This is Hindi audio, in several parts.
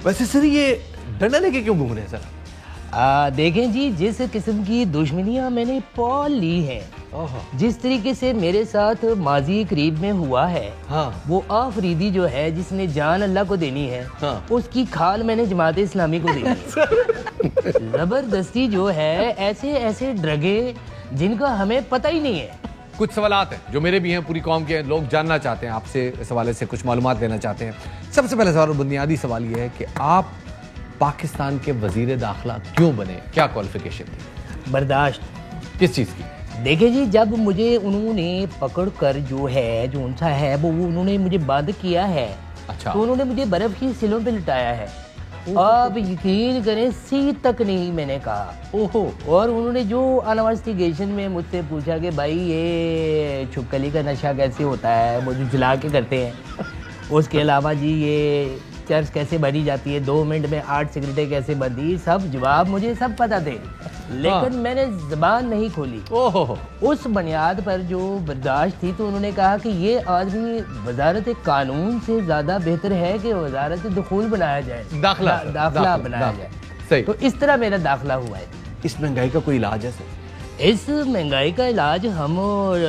वैसे सर ये डंडा लेके क्यों घूम रहे हैं सर? देखें जी, जिस किस्म की दुश्मनियां मैंने पाल ली हैं, जिस तरीके से मेरे साथ माजी करीब में हुआ है, वो आफरीदी जो है जिसने जान अल्लाह को देनी है, उसकी खाल मैंने जमात इस्लामी को देनी है। जबरदस्ती जो है ऐसे ऐसे ड्रगे जिनका हमें पता ही नहीं है। कुछ सवालात हैं जो मेरे भी हैं, पूरी कौम के लोग जानना चाहते हैं आपसे, इस हवाले से कुछ मालूमात लेना चाहते हैं। सबसे पहले सवाल, बुनियादी सवाल ये है कि आप पाकिस्तान के वजीर दाखिला क्यों बने? क्या क्वालिफिकेशन थी? बर्दाश्त। किस चीज़ की? देखिए जी, जब मुझे उन्होंने पकड़ कर जो है, जो उनसा है वो उन्होंने मुझे बंद किया है। अच्छा। तो उन्होंने मुझे बर्फ की सिलों पे लिटाया है। अब यकीन करें, सी तक नहीं मैंने कहा। ओहो। और उन्होंने जो इन्वेस्टिगेशन में मुझसे पूछा कि भाई ये छुपकली का नशा कैसे होता है, वो जो जला के करते हैं, उसके अलावा जी ये चर्च कैसे बनी जाती है, 2 मिनट में 8 सिगरेटें कैसे बनती, सब जवाब मुझे सब पता थे, लेकिन मैंने जबान नहीं खोली। ओहो। उस बुनियाद पर जो बर्दाश्त थी, तो उन्होंने कहा कि ये आदमी वजारत कानून से ज़्यादा बेहतर है कि वजारत दुखूल बनाया जाए, दाखिला बनाया जाए। सही। तो इस तरह मेरा दाखिला हुआ है। इस महंगाई का कोई इलाज है सर? इस महंगाई का इलाज हम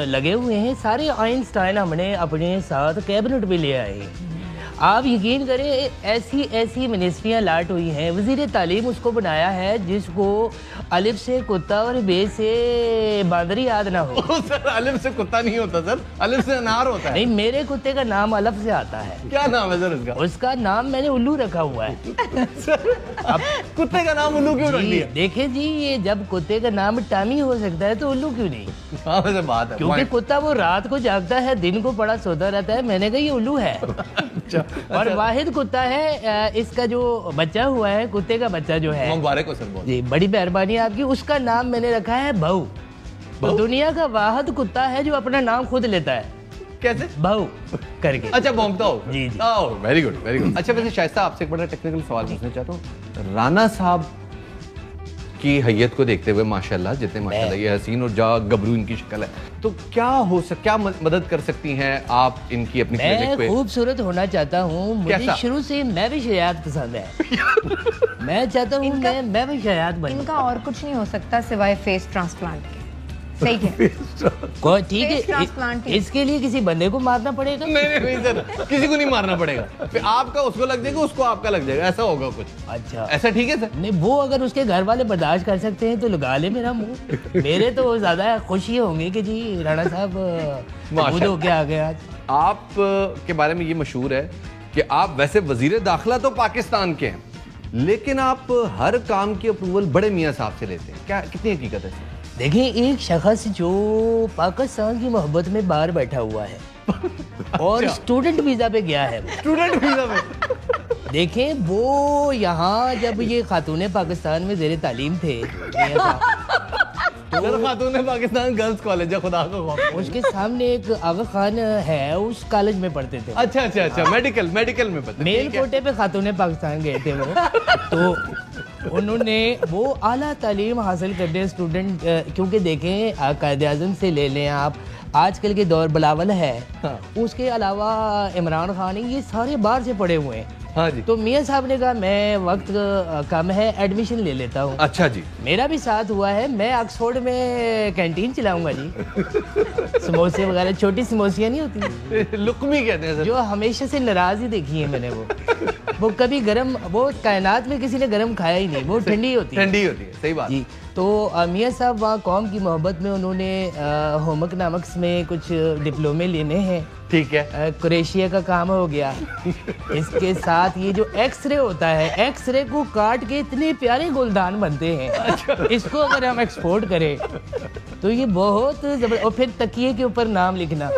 लगे हुए हैं, सारे आइंस्टाइन हमने अपने साथ कैबिनेट में ले आए हैं। आप यकीन करें, ऐसी ऐसी मिनिस्ट्रियाँ लाट हुई हैं। वज़ीर तालीम उसको बनाया है जिसको अलिफ से कुत्ता और बे से बांदर याद ना हो। सर अलिफ से कुत्ता नहीं होता सर, अलिफ से अनार होता है। नहीं, मेरे कुत्ते का नाम अलिफ से आता है। क्या नाम है सर उसका? उसका नाम मैंने उल्लू रखा हुआ है। अब कुत्ते का नाम उल्लू क्यों रख दिया? देखें जी, ये जब कुत्ते का नाम टामी हो सकता है तो उल्लू क्यों नहीं? हाँ वैसे बात है, क्योंकि कुत्ता वो रात को जागता है, दिन को बड़ा सोता रहता है। मैंने कहा ये उल्लू है। और वाहिद कुत्ता है, इसका जो बच्चा हुआ है, कुत्ते का बच्चा जो है, मुबारक हो सर। बहुत जी, बड़ी मेहरबानी आपकी। उसका नाम मैंने रखा है भाऊ। तो दुनिया का वाहिद कुत्ता है जो अपना नाम खुद लेता है। कैसे? भाऊ करके। अच्छा, भौंकता हो? जी जी। Very good very good. अच्छा वैसे शाइस्ता, आपसे एक बड़ा टेक्निकल सवाल पूछना चाहता हूँ। राना साहब की हैयत को देखते हुए माशाल्लाह, जितने माशाल्लाह ये हसीन और जा गबरू इनकी शक्ल है, तो क्या मदद कर सकती हैं आप इनकी अपनी क्लिनिक पे? मैं खूबसूरत होना चाहता हूँ। मुझे शुरू से मैं भी शयात पसंद है। मैं चाहता हूँ मैं भी शयात बनूं। इनका और कुछ नहीं हो सकता सिवाय फेस ट्रांसप्लांट के। सही है। ठीक है, इसके लिए किसी बंदे को मारना पड़ेगा? नहीं सर, किसी को नहीं मारना पड़ेगा। फिर आपका उसको लग जाएगा, उसको आपका लग जाएगा, ऐसा होगा कुछ। अच्छा, ऐसा ठीक है सर? नहीं, वो अगर उसके घर वाले बर्दाश्त कर सकते हैं तो लगा ले मेरा मुंह। मेरे तो ज्यादा खुशी होंगे कि जी राणा साहब हो के आ गए आज। आप के बारे में ये मशहूर है कि आप वैसे वजीर दाखिला तो पाकिस्तान के हैं, लेकिन आप हर काम की अप्रूवल बड़े मियाँ साहब से लेते हैं। क्या, कितनी हकीकत है? देखिए, एक शख्स जो पाकिस्तान की मोहब्बत में बाहर बैठा हुआ है और स्टूडेंट वीजा पे गया है। स्टूडेंट वीजा पे? देखें, वो यहाँ जब ये खातून पाकिस्तान में ज़ेरे तालीम थे, तो खातून पाकिस्तान गर्ल्स कॉलेज है, खुदा का खौफ। उसके सामने एक आगा खान है, उस कॉलेज में पढ़ते थे। अच्छा, मेडिकल में पढ़ते। मेल कोटे पे खातून पाकिस्तान गए थे वो। तो उन्होंने वो आला तालीम हासिल करने स्टूडेंट, क्योंकि देखें कायद-ए-आज़म से ले लें आप, आजकल के दौर बिलावल है, उसके अलावा इमरान खान, ये सारे बाहर से पढ़े हुए हैं। हाँ जी। तो मियाँ साहब ने कहा मैं वक्त कम है, एडमिशन ले लेता हूँ। अच्छा जी। मेरा भी साथ हुआ है, मैं ऑक्सफोर्ड में कैंटीन चलाऊंगा जी। समोसे वगैरह, छोटी समोसियाँ नहीं होती, लुकमी कहते हैं सर, जो हमेशा से नाराज ही देखी है मैंने। वो कभी गरम, वो कायनात में किसी ने गरम खाया ही नहीं, वो ठंडी होती है। सही बात जी। तो मियाँ साहब वहाँ कौम की मोहब्बत में उन्होंने होमक नामक में कुछ डिप्लोमे लेने हैं। ठीक है। क्रोएशिया का काम हो गया। इसके साथ ये जो एक्सरे होता है, एक्सरे को काट के इतने प्यारे गुलदान बनते हैं। इसको अगर हम एक्सपोर्ट करें तो ये बहुत जबरदस्त। और फिर तकिए के ऊपर नाम लिखना,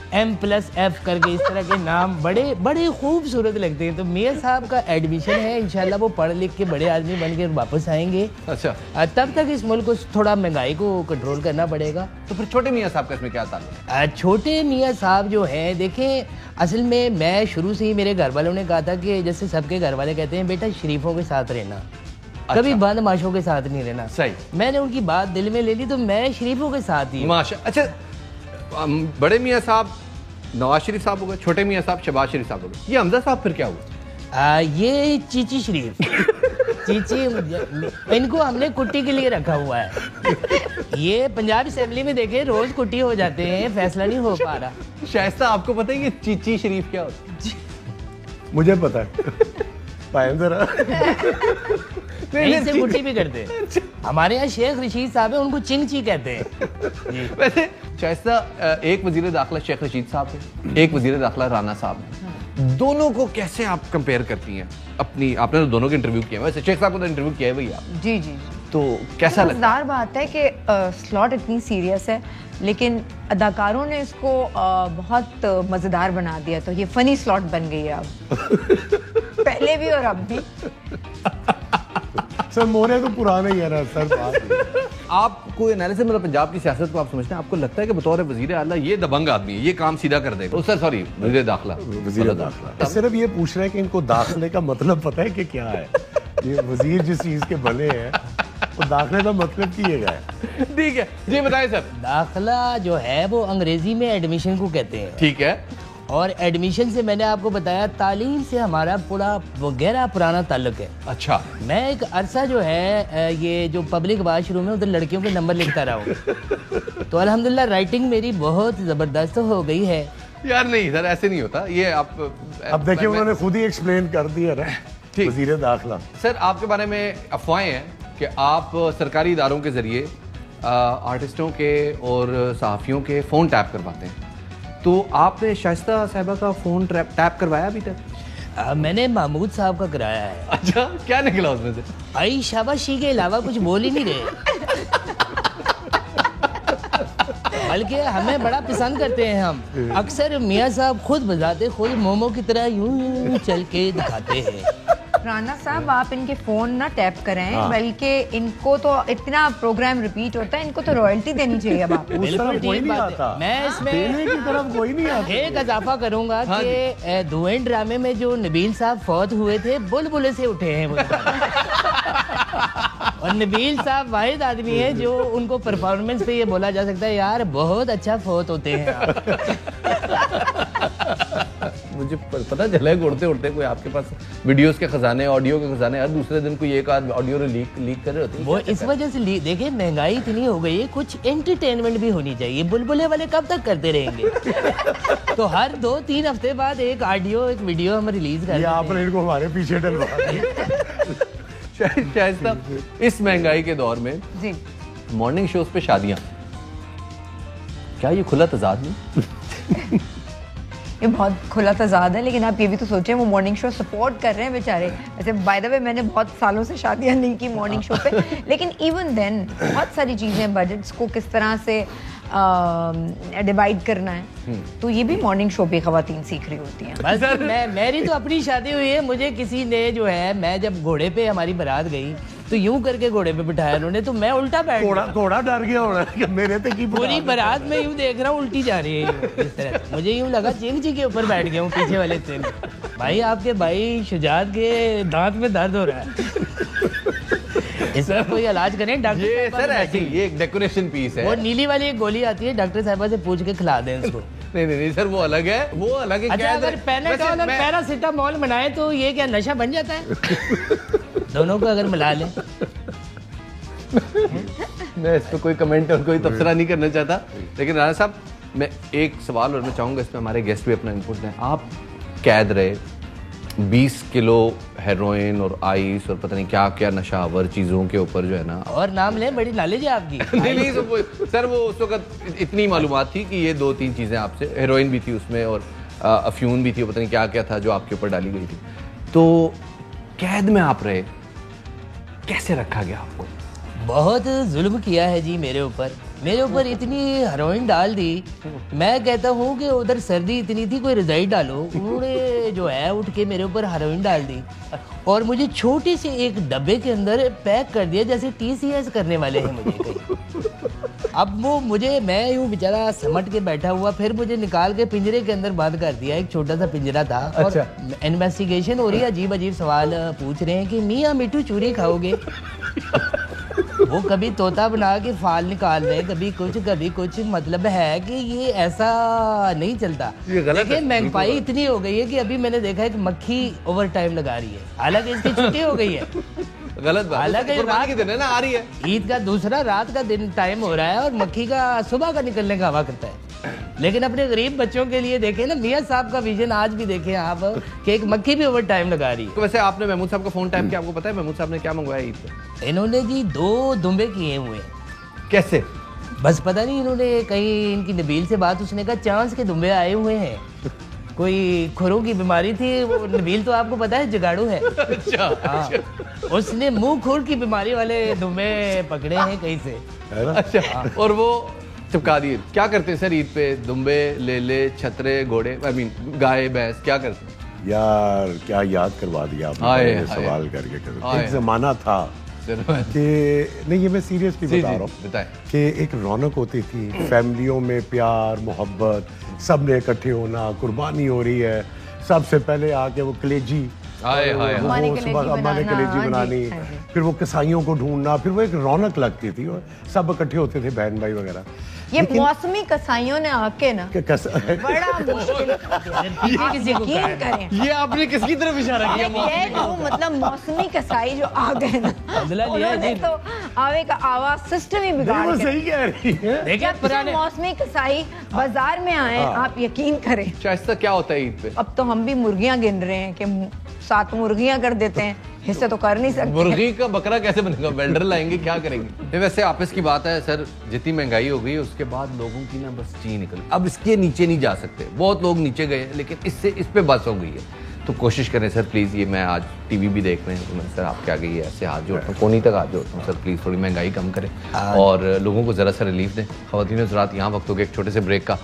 M+F करके, इस तरह के नाम बड़े खूबसूरत लगते हैं। तो मियाँ साहब का एडमिशन है, इंशाल्लाह वो पढ़ लिख के बड़े आदमी बन के वापस आएंगे। अच्छा। तब तक इस मुल्क को थोड़ा महंगाई को कंट्रोल करना पड़ेगा। तो फिर छोटे मियाँ साहब का इसमें क्या ताल्लुक है? छोटे मियाँ साहब जो हैं, देखें, असल में मैं शुरू से ही, मेरे घर वालों ने कहा था कि जैसे सबके घर वाले कहते हैं बेटा शरीफों के साथ रहना, कभी बदमाशों के साथ नहीं रहना। सही। मैंने उनकी बात दिल में ले ली, तो मैं शरीफों के साथ ही। माशा। अच्छा, बड़े मियाँ साहब नवाज शरीफ साहब हो गए, छोटे मियाँ साहब शहबाज शरीफ साहब हो गए, ये हमजा साहब फिर क्या हुआ? ये चीची शरीफ चीची, इनको हमने कुट्टी के लिए रखा हुआ है। ये पंजाब असेंबली में देखे रोज कुट्टी हो जाते हैं, फैसला नहीं हो पा रहा। शाइस्ता आपको पता है कि चीची शरीफ क्या होता है? मुझे पता है। पायन जरा। नहीं से कुट्टी भी करते हैं। हमारे यहाँ शेख रशीद साहब है, उनको चिंगची कहते हैं जी। वैसे शाइस्ता, एक वजीर दाखिला शेख रशीद साहब है, एक वजीर दाखिला राना साहब है, दोनों को कैसे आप कंपेयर करती हैं अपनी? आपने तो दोनों के इंटरव्यू किए, वैसे शेख साहब को तो इंटरव्यू किया है भैया, जी जी। तो कैसा लगता मजेदार बात है कि स्लॉट इतनी सीरियस है, लेकिन अदाकारों ने इसको बहुत मजेदार बना दिया, तो ये फनी स्लॉट बन गई है अब। पहले भी और अब भी। सर मोरे तो पुराना ही है ना सर। बात आपको एनालिसिस, मतलब पंजाब की सियासत को आप समझते हैं, आपको लगता है कि बतौर वजीर आला ये दबंग आदमी है, ये काम सीधा कर देगा? सर सॉरी, वजीर दाखिला। वजीर दाखिला सिर्फ ये पूछ रहे हैं कि इनको दाखिले का मतलब पता है कि क्या है? ये वजीर जिस चीज के बने हैं वो दाखिले का मतलब किएगा है। ठीक है जी, बताएं सर। दाखिला जो है वो अंग्रेजी में एडमिशन को कहते हैं, ठीक है। और एडमिशन से मैंने आपको बताया, तालीम से हमारा पूरा गहरा पुराना ताल्लुक है। अच्छा। मैं एक अरसा जो है ये जो पब्लिक वाशरूम है उधर लड़कियों के नंबर लिखता रहा हूँ, तो अल्हम्दुलिल्लाह राइटिंग मेरी बहुत ज़बरदस्त हो गई है। यार नहीं सर, ऐसे नहीं होता ये। आप अब देखिए उन्होंने खुद ही एक्सप्लेन कर दिया ना ठीक। वजीर दाखिला। सर आपके बारे में अफवाहें हैं कि आप सरकारी इदारों के जरिए आर्टिस्टों के और सहाफ़ियों के फ़ोन टैप करवाते हैं, तो आपने शाइस्ता साहिबा का फ़ोन टैप करवाया अभी तक? मैंने महमूद साहब का कराया है। अच्छा, क्या निकला उसमें से? आई शाबाशी के अलावा कुछ बोल ही नहीं रहे। बल्कि हमें बड़ा पसंद करते हैं हम। अक्सर मियाँ साहब खुद बजाते, खुद मोमो की तरह यूं चल के दिखाते हैं। राना साहब, आप इनके फोन ना टैप करें, बल्कि इनको तो इतना प्रोग्राम रिपीट होता है, इनको तो रॉयल्टी देनी चाहिए अब आप। बिल्कुल ठीक बात है। मैं इसमें देने की तरफ कोई नहीं आता। एक इजाफा करूंगा कि धुएं ड्रामे में जो नबील साहब फौत हुए थे, बुलबुले से उठे हैं वो। और नबील साहब वाहिद आदमी है जो उनको परफॉर्मेंस पे ये बोला जा सकता है, यार बहुत अच्छा फौत होते हैं आप। मुझे पता चला है उड़ते उड़ते कोई आपके पास वीडियोस के खजाने, ऑडियो के खजाने, हर दूसरे दिन कोई एक आध ऑडियो लीक कर रहे होते हैं। वो इस वजह से देखिए महंगाई इतनी हो गई है, कुछ एंटरटेनमेंट भी होनी चाहिए। बुलबुले वाले कब तक करते रहेंगे? तो हर 2-3 हफ्ते बाद एक ऑडियो, एक वीडियो हम रिलीज कर दिया। आपने इनको हमारे पीछे डलवा दिया। शाइस्ता, इस महंगाई के दौर में जी मॉर्निंग शोज पे शादियां, क्या ये खुला तजाद नहीं? ये बहुत खुला तजाद है, लेकिन आप ये भी तो सोचें वो मॉर्निंग शो सपोर्ट कर रहे हैं बेचारे। वैसे बाय द वे मैंने बहुत सालों से शादियां नहीं की मॉर्निंग शो पे, लेकिन इवन देन बहुत सारी चीज़ें, बजट्स को किस तरह से डिवाइड करना है, तो ये भी मॉर्निंग शो पे खवातीन सीख रही होती हैं। बस मेरी तो अपनी शादी हुई है, मुझे किसी ने जो है, मैं जब घोड़े पे हमारी बारात गई तो यूं करके घोड़े पे बिठाया उन्होंने, तो मैं उल्टा बैठ गया। थोड़ा डर गया होना कि मेरे पे की पूरी बारात में यूं देख रहा हूँ उल्टी जा रही है इस तरह। मुझे यूं लगा चिंग जी के ऊपर बैठ गया हूँ पीछे वाले से। भाई आपके भाई शुजात के दांत में दर्द हो रहा है, इसका कोई इलाज करें डॉक्टर। ये सर ऐसी ये एक डेकोरेशन पीस है। वो नीली वाली एक गोली आती है, डॉक्टर साहबा से पूछ के खिला दें उसको। नहीं सर, वो अलग है, वो अलग है। अच्छा, अगर पैनाडोल और पैरासिटामोल बनाए तो ये क्या नशा बन जाता है? दोनों को अगर मिला लें। मैं इस पर कोई कमेंट और कोई तबसरा नहीं करना चाहता, लेकिन राणा साहब मैं एक सवाल और मैं चाहूँगा, इसमें हमारे गेस्ट भी अपना इनपुट दें। आप कैद रहे, 20 किलो हेरोइन और आइस और पता नहीं क्या क्या नशावर चीज़ों के ऊपर जो है ना, और नाम ले, बड़ी नॉलेज है आपकी। नहीं सर, वो उस वक्त इतनी मालूमात थी कि ये 2-3 चीज़ें आपसे, हेरोइन भी थी उसमें और अफ्यून भी थी, पता नहीं क्या क्या था जो आपके ऊपर डाली गई थी। तो कैद में आप रहे, कैसे रखा गया आपको? बहुत जुल्म किया है जी मेरे ऊपर इतनी हेरोइन डाल दी। मैं कहता हूँ कि उधर सर्दी इतनी थी, कोई रजाई डालो, उन्होंने जो है उठ के मेरे ऊपर हेरोइन डाल दी और मुझे छोटे से एक डब्बे के अंदर पैक कर दिया, जैसे TCS करने वाले हैं मुझे कहीं। अब वो मैं यूँ बेचारा समट के बैठा हुआ, फिर मुझे निकाल के पिंजरे के अंदर बंद कर दिया। एक छोटा सा पिंजरा था। अच्छा। और इन्वेस्टिगेशन हो रही है, अजीब अजीब सवाल पूछ रहे हैं कि मियाँ मिट्टू चूरी खाओगे? वो कभी तोता बना के फाल निकाल रहे, कभी कुछ, मतलब है कि ये ऐसा नहीं चलता। ये गलत है, देखिए महंगाई इतनी हो गई है कि अभी मैंने देखा है कि मक्खी ओवर टाइम लगा रही है, हालांकि इसकी छुट्टी हो गई है। गलत बात है, हालांकि कुर्बानी के दिन है ना, आ रही है। ईद का दूसरा रात का दिन टाइम हो रहा है और मक्खी का सुबह का निकलने का हवा करता है। लेकिन अपने गरीब बच्चों के लिए देखें ना, मियां साहब का विजन आज भी देखें आप कि एक मक्खी भी ओवर टाइम लगा रही है। तो वैसे आपने महमूद साहब का फोन टाइम किया, आपको पता है महमूद साहब ने क्या मंगवाया ईद पे? इन्होंने जी 2 दुम्बे किए हुए हैं। कैसे? बस पता नहीं इन्होंने कहीं इनकी नबील से बात, उसने कहा चांस के दुम्बे आए हुए हैं, कोई खुरों की बीमारी थी। वो नबील तो आपको पता है जुगाड़ू है। अच्छा, हाँ, उसने मुंह खुर की बीमारी वाले दुम्बे पकड़े हैं कहीं से। अच्छा, और वो चिपका दिए। क्या करते हैं सर ईद पे? दुम्बे, लेले, छतरे, घोड़े, आई मीन गाय, भैंस, क्या करते हैं? यार क्या याद करवा दिया आपने हाय, बड़े हाय। सवाल करके कर। हाय। एक जमाना था कि नहीं, ये मैं सीरियसली बता रहा हूँ बताएं। कि एक रौनक होती थी फैमिलियों में, प्यार मोहब्बत, सब ने इकट्ठे होना, कुर्बानी हो रही है, सबसे पहले आके वो कलेजी, हाय, हाय, वो अम्मा ने कलेजी सुबह अम्मा ने बनाना, कलेजी हाँ जी, बनानी, हाँ जी। फिर वो कसाईयों को ढूंढना, फिर वो एक रौनक लगती थी और सब इकट्ठे होते थे बहन भाई वगैरह। ये मौसमी कसाईयों ने आके ना बड़ा मुश्किल आप किसी को यकीन करें, ये आपने किसकी तरफ इशारा किया? ये जो मतलब मौसमी कसाई जो आ गए ना, बदला लिया उन्होंने जी। तो आवे का आवाज सिस्टम ही बिगाड़ वो के सही कह रही है। देखिए जब से पुराने मौसमी कसाई बाजार में आए, आप यकीन करें, शाइस्ता क्या होता है ईद पे? अब तो हम भी मुर्गियां गिन रहे हैं कि 7 मुर्गियां कर देते हैं, हिस्से तो कर नहीं सकते। मुर्गी का बकरा कैसे बनेगा? वेल्डर लाएंगे, क्या करेंगे? ये वैसे आपस की बात है सर, जितनी महंगाई हो गई है उसके बाद लोगों की ना बस ची निकल, अब इसके नीचे नहीं जा सकते। बहुत लोग नीचे गए हैं, लेकिन इससे इस पे बस हो गई है। तो कोशिश करें सर प्लीज़, ये मैं आज टीवी भी देख रहे हैं तो मैं सर आपके आगे ये ऐसे हाथ जोड़ता हूँ, कोनी तक हाथ जोड़ता हूँ सर, प्लीज़ थोड़ी महंगाई कम करें और लोगों को ज़रा सा रिलीफ दें। ख़वातीन हज़रात, यहाँ वक्त हो गया एक छोटे से ब्रेक का।